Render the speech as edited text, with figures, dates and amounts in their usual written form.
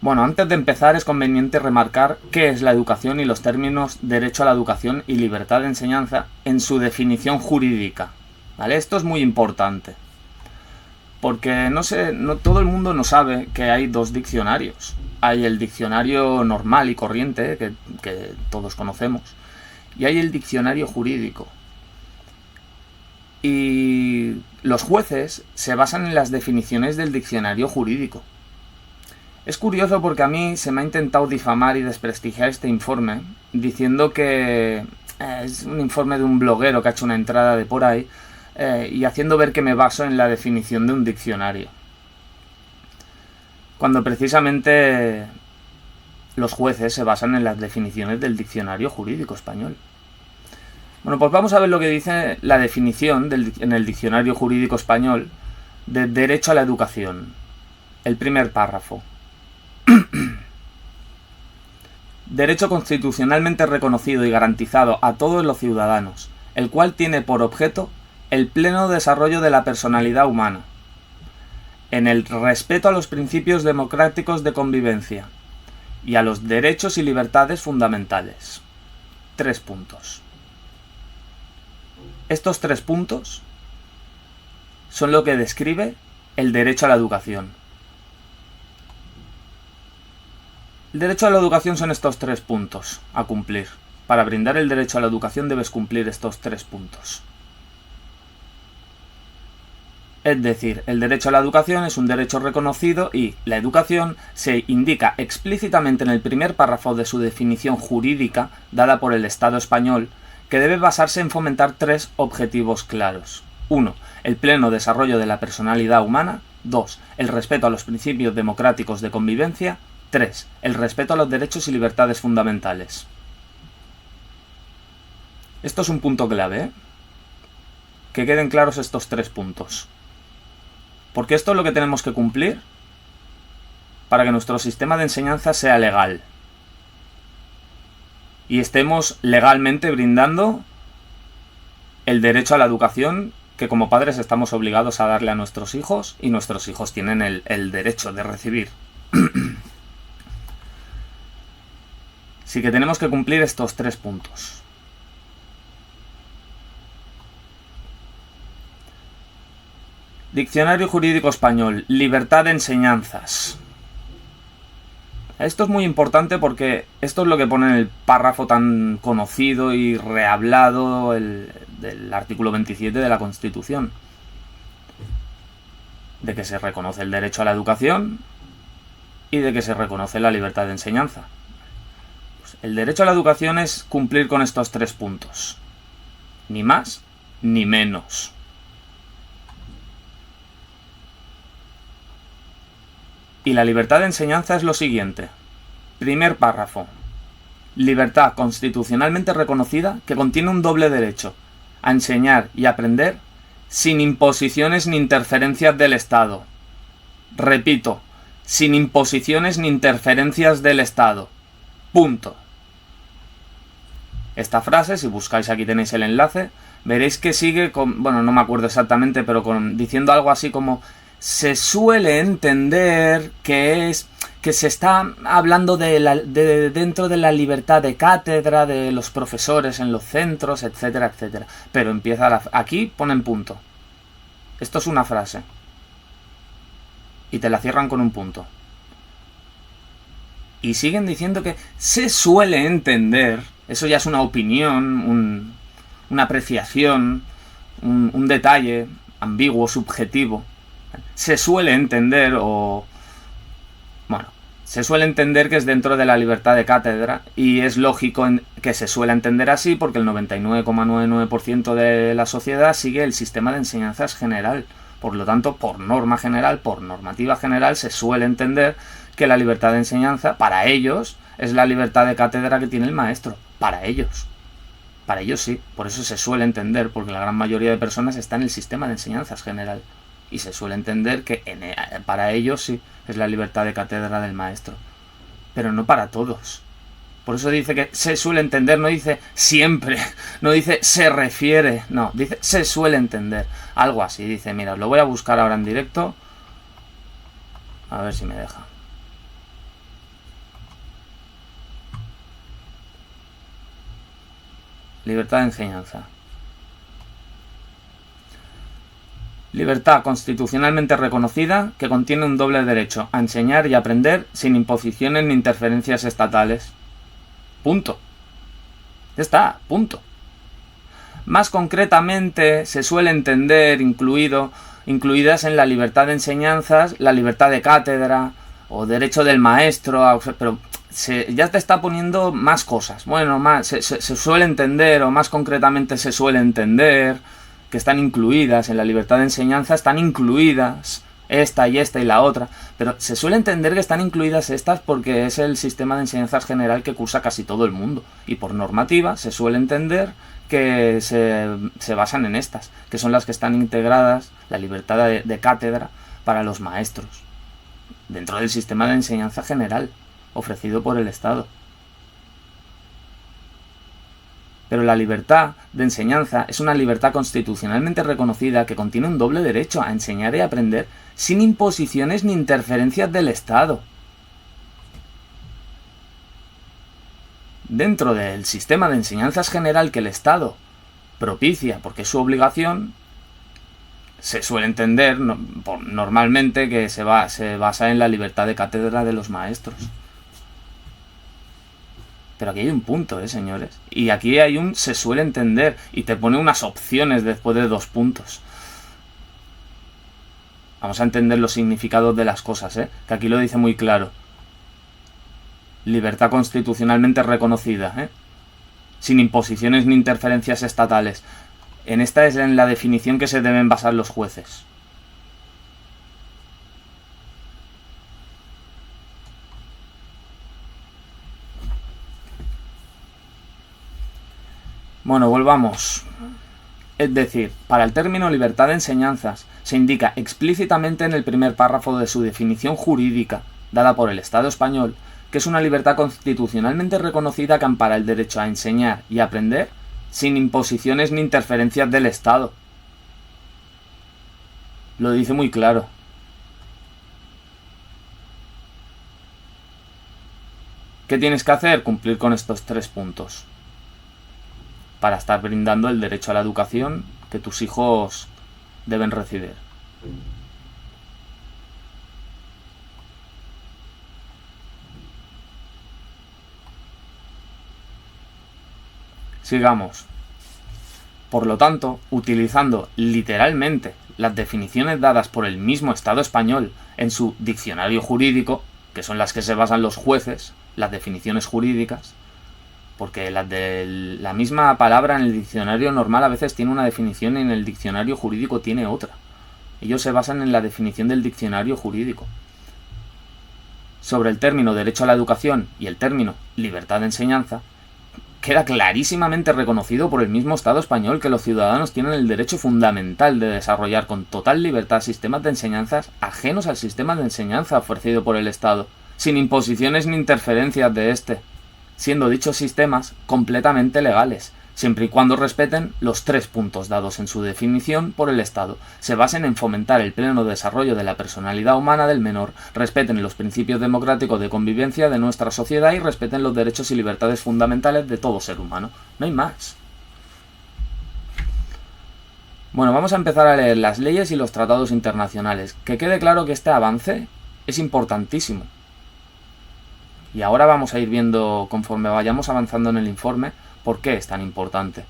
Bueno, antes de empezar es conveniente remarcar qué es la educación y los términos derecho a la educación y libertad de enseñanza en su definición jurídica, ¿vale? Esto es muy importante, porque no todo el mundo no sabe que hay dos diccionarios. Hay el diccionario normal y corriente, que todos conocemos, y hay el diccionario jurídico. Y los jueces se basan en las definiciones del diccionario jurídico. Es curioso porque a mí se me ha intentado difamar y desprestigiar este informe diciendo que es un informe de un bloguero que ha hecho una entrada de por ahí y haciendo ver que me baso en la definición de un diccionario. Cuando precisamente los jueces se basan en las definiciones del diccionario jurídico español. Bueno, pues vamos a ver lo que dice la definición en el diccionario jurídico español de derecho a la educación. El primer párrafo. Derecho constitucionalmente reconocido y garantizado a todos los ciudadanos, el cual tiene por objeto el pleno desarrollo de la personalidad humana, en el respeto a los principios democráticos de convivencia y a los derechos y libertades fundamentales. 3 puntos. Estos 3 puntos son lo que describe el derecho a la educación. El derecho a la educación son estos 3 puntos a cumplir. Para brindar el derecho a la educación debes cumplir estos 3 puntos. Es decir, el derecho a la educación es un derecho reconocido y la educación se indica explícitamente en el primer párrafo de su definición jurídica dada por el Estado español, que debe basarse en fomentar 3 objetivos claros. 1. El pleno desarrollo de la personalidad humana. 2. El respeto a los principios democráticos de convivencia. 3. El respeto a los derechos y libertades fundamentales. Esto es un punto clave, ¿eh? Que queden claros estos 3 puntos. Porque esto es lo que tenemos que cumplir para que nuestro sistema de enseñanza sea legal. Y estemos legalmente brindando el derecho a la educación que como padres estamos obligados a darle a nuestros hijos y nuestros hijos tienen el derecho de recibir. Así que tenemos que cumplir estos 3 puntos. Diccionario Jurídico Español. Libertad de enseñanzas. Esto es muy importante porque esto es lo que pone en el párrafo tan conocido y rehablado del artículo 27 de la Constitución. De que se reconoce el derecho a la educación y de que se reconoce la libertad de enseñanza. El derecho a la educación es cumplir con estos 3 puntos. Ni más ni menos. Y la libertad de enseñanza es lo siguiente. Primer párrafo. Libertad constitucionalmente reconocida que contiene un doble derecho: a enseñar y aprender sin imposiciones ni interferencias del Estado. Repito, sin imposiciones ni interferencias del Estado. Punto. Esta frase, si buscáis aquí tenéis el enlace, veréis que sigue con, bueno, no me acuerdo exactamente, pero diciendo algo así como: se suele entender que se está hablando de dentro de la libertad de cátedra de los profesores en los centros, etcétera, etcétera. Pero empieza aquí ponen punto. Esto es una frase. Y te la cierran con un punto. Y siguen diciendo que se suele entender. Eso ya es una opinión, una apreciación, un detalle ambiguo, subjetivo. Se suele entender se suele entender que es dentro de la libertad de cátedra y es lógico que se suele entender así porque el 99,99% de la sociedad sigue el sistema de enseñanzas general. Por lo tanto, por norma general, por normativa general, se suele entender que la libertad de enseñanza, para ellos, es la libertad de cátedra que tiene el maestro. Para ellos. Para ellos sí. Por eso se suele entender, porque la gran mayoría de personas está en el sistema de enseñanzas general. Y se suele entender que para ellos sí es la libertad de cátedra del maestro. Pero no para todos. Por eso dice que se suele entender, no dice siempre, no dice se refiere, no, dice se suele entender. Algo así, dice, mira, lo voy a buscar ahora en directo. A ver si me deja. Libertad de enseñanza. Libertad constitucionalmente reconocida que contiene un doble derecho a enseñar y aprender sin imposiciones ni interferencias estatales. Punto. Ya está, punto. Más concretamente se suele entender incluidas en la libertad de enseñanzas, la libertad de cátedra o derecho del maestro, pero ya te está poniendo más cosas. Bueno, se suele entender, o más concretamente se suele entender que están incluidas en la libertad de enseñanza, están incluidas esta y la otra, pero se suele entender que están incluidas estas porque es el sistema de enseñanzas general que cursa casi todo el mundo, y por normativa se suele entender que se basan en estas, que son las que están integradas, la libertad de cátedra para los maestros, dentro del sistema de enseñanza general ofrecido por el Estado. Pero la libertad de enseñanza es una libertad constitucionalmente reconocida que contiene un doble derecho a enseñar y aprender sin imposiciones ni interferencias del Estado. Dentro del sistema de enseñanzas general que el Estado propicia, porque es su obligación, se suele entender normalmente que se basa en la libertad de cátedra de los maestros. Pero aquí hay un punto, señores. Y aquí hay un se suele entender. Y te pone unas opciones después de 2 puntos. Vamos a entender los significados de las cosas, que aquí lo dice muy claro. Libertad constitucionalmente reconocida, sin imposiciones ni interferencias estatales. Esta es en la definición que se deben basar los jueces. Bueno, volvamos. Es decir, para el término libertad de enseñanzas se indica explícitamente en el primer párrafo de su definición jurídica, dada por el Estado español, que es una libertad constitucionalmente reconocida que ampara el derecho a enseñar y aprender sin imposiciones ni interferencias del Estado. Lo dice muy claro. ¿Qué tienes que hacer? Cumplir con estos 3 puntos. Para estar brindando el derecho a la educación que tus hijos deben recibir. Sigamos. Por lo tanto, utilizando literalmente las definiciones dadas por el mismo Estado español en su diccionario jurídico, que son las que se basan los jueces, las definiciones jurídicas, porque las de la misma palabra en el diccionario normal a veces tiene una definición y en el diccionario jurídico tiene otra. Ellos se basan en la definición del diccionario jurídico. Sobre el término derecho a la educación y el término libertad de enseñanza, queda clarísimamente reconocido por el mismo Estado español que los ciudadanos tienen el derecho fundamental de desarrollar con total libertad sistemas de enseñanzas ajenos al sistema de enseñanza ofrecido por el Estado, sin imposiciones ni interferencias de éste, siendo dichos sistemas completamente legales, siempre y cuando respeten los 3 puntos dados en su definición por el Estado, se basen en fomentar el pleno desarrollo de la personalidad humana del menor, respeten los principios democráticos de convivencia de nuestra sociedad y respeten los derechos y libertades fundamentales de todo ser humano. No hay más. Bueno, vamos a empezar a leer las leyes y los tratados internacionales. Que quede claro que este avance es importantísimo. Y ahora vamos a ir viendo, conforme vayamos avanzando en el informe, por qué es tan importante.